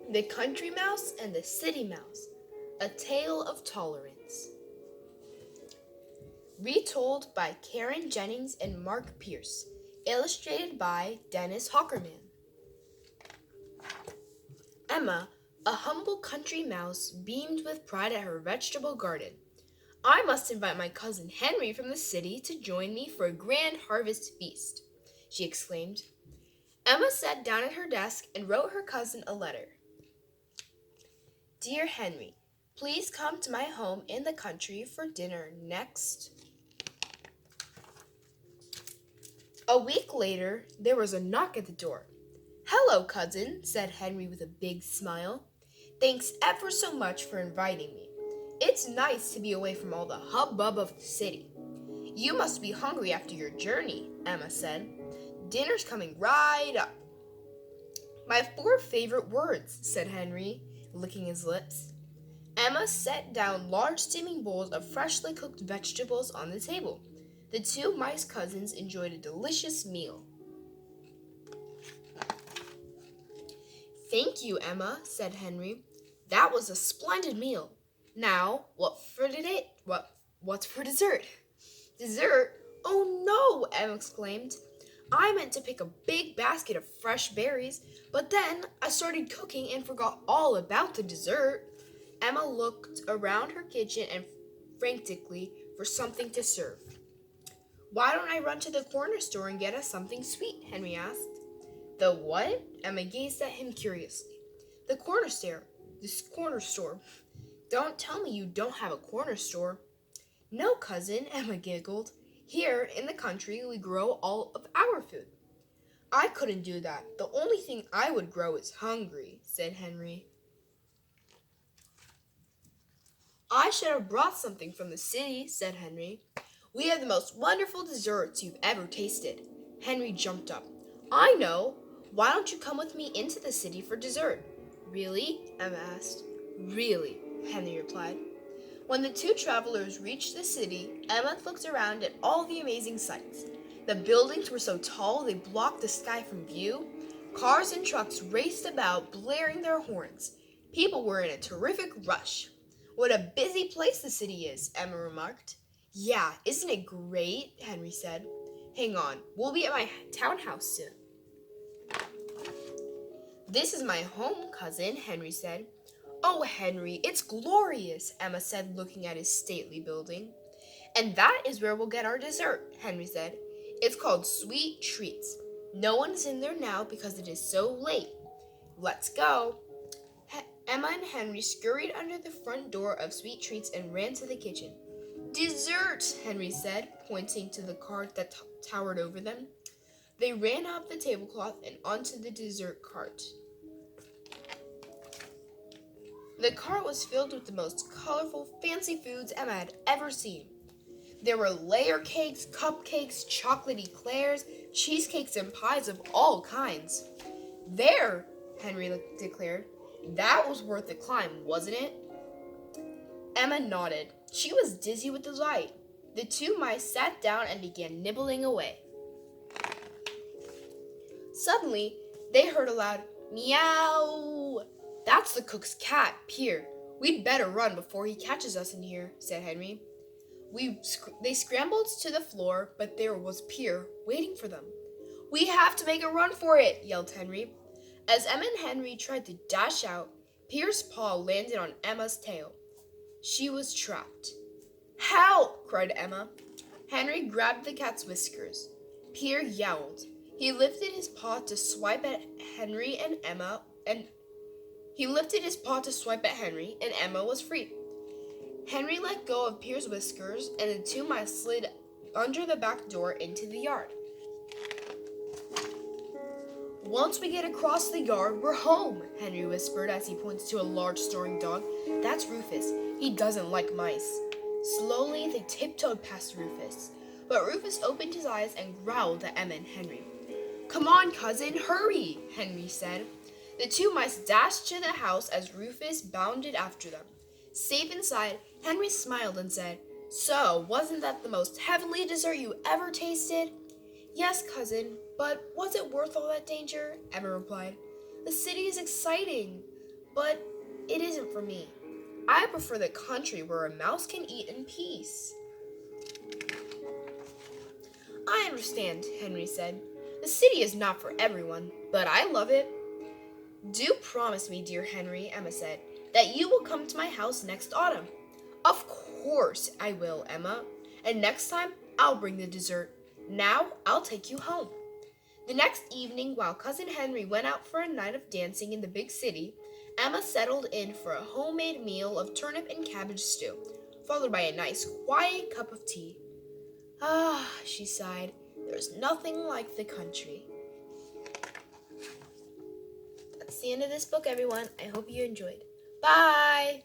The Country Mouse and the City Mouse, A Tale of Tolerance. Retold by Karen Jennings and Mark Pierce. Illustrated by Dennis Hockerman. Emma, a humble country mouse, beamed with pride at her vegetable garden. I must invite my cousin Henry from the city to join me for a grand harvest feast, she exclaimed. Emma sat down at her desk and wrote her cousin a letter. Dear Henry, please come to my home in the country for dinner next. A week later, there was a knock at the door. Hello, cousin, said Henry with a big smile. Thanks ever so much for inviting me. It's nice to be away from all the hubbub of the city. You must be hungry after your journey, Emma said. Dinner's coming right up. My 4 favorite words, said Henry, licking his lips. Emma set down large steaming bowls of freshly cooked vegetables on the table. The 2 mice cousins enjoyed a delicious meal. Thank you, Emma, said Henry. That was a splendid meal. Now, what's for dessert? Dessert? Oh no, Emma exclaimed. I meant to pick a big basket of fresh berries, but then I started cooking and forgot all about the dessert. Emma looked around her kitchen and frantically for something to serve. Why don't I run to the corner store and get us something sweet? Henry asked. The what? Emma gazed at him curiously. The corner store. Don't tell me you don't have a corner store. No, cousin, Emma giggled. Here in the country, we grow all of our food. I couldn't do that. The only thing I would grow is hungry, said Henry. I should have brought something from the city, said Henry. We have the most wonderful desserts you've ever tasted. Henry jumped up. I know. Why don't you come with me into the city for dessert? Really? Emma asked. Really, Henry replied. When the 2 travelers reached the city, Emma looked around at all the amazing sights. The buildings were so tall they blocked the sky from view. Cars and trucks raced about, blaring their horns. People were in a terrific rush. What a busy place the city is, Emma remarked. Yeah, isn't it great? Henry said. Hang on, we'll be at my townhouse soon. This is my home, cousin, Henry said. Oh, Henry, it's glorious, Emma said, looking at his stately building. And that is where we'll get our dessert, Henry said. It's called Sweet Treats. No one's in there now because it is so late. Let's go. Emma and Henry scurried under the front door of Sweet Treats and ran to the kitchen. Dessert, Henry said, pointing to the cart that towered over them. They ran up the tablecloth and onto the dessert cart. The cart was filled with the most colorful, fancy foods Emma had ever seen. There were layer cakes, cupcakes, chocolate eclairs, cheesecakes, and pies of all kinds. There, Henry declared. That was worth the climb, wasn't it? Emma nodded. She was dizzy with delight. The 2 mice sat down and began nibbling away. Suddenly, they heard a loud meow. That's the cook's cat, Pierre. We'd better run before he catches us in here, said Henry. They scrambled to the floor, but there was Pierre waiting for them. We have to make a run for it, yelled Henry. As Emma and Henry tried to dash out, Pierre's paw landed on Emma's tail. She was trapped. Help! Cried Emma. Henry grabbed the cat's whiskers. Pierre yowled. He lifted his paw to swipe at Henry and Emma, and Emma was free. Henry let go of Pierre's whiskers, and the 2 mice slid under the back door into the yard. Once we get across the yard, we're home, Henry whispered as he pointed to a large snoring dog. That's Rufus. He doesn't like mice. Slowly, they tiptoed past Rufus, but Rufus opened his eyes and growled at Emma and Henry. Come on, cousin, hurry, Henry said. The 2 mice dashed to the house as Rufus bounded after them. Safe inside, Henry smiled and said, So, wasn't that the most heavenly dessert you ever tasted? Yes, cousin, but was it worth all that danger? Emma replied. The city is exciting. But it isn't for me. I prefer the country where a mouse can eat in peace. I understand, Henry said. The city is not for everyone, but I love it. Do promise me, dear Henry, Emma said, that you will come to my house next autumn. Of course I will, Emma. And next time, I'll bring the dessert. Now, I'll take you home. The next evening, while Cousin Henry went out for a night of dancing in the big city, Emma settled in for a homemade meal of turnip and cabbage stew, followed by a nice, quiet cup of tea. Ah, she sighed, there's nothing like the country. That's the end of this book, everyone. I hope you enjoyed. Bye!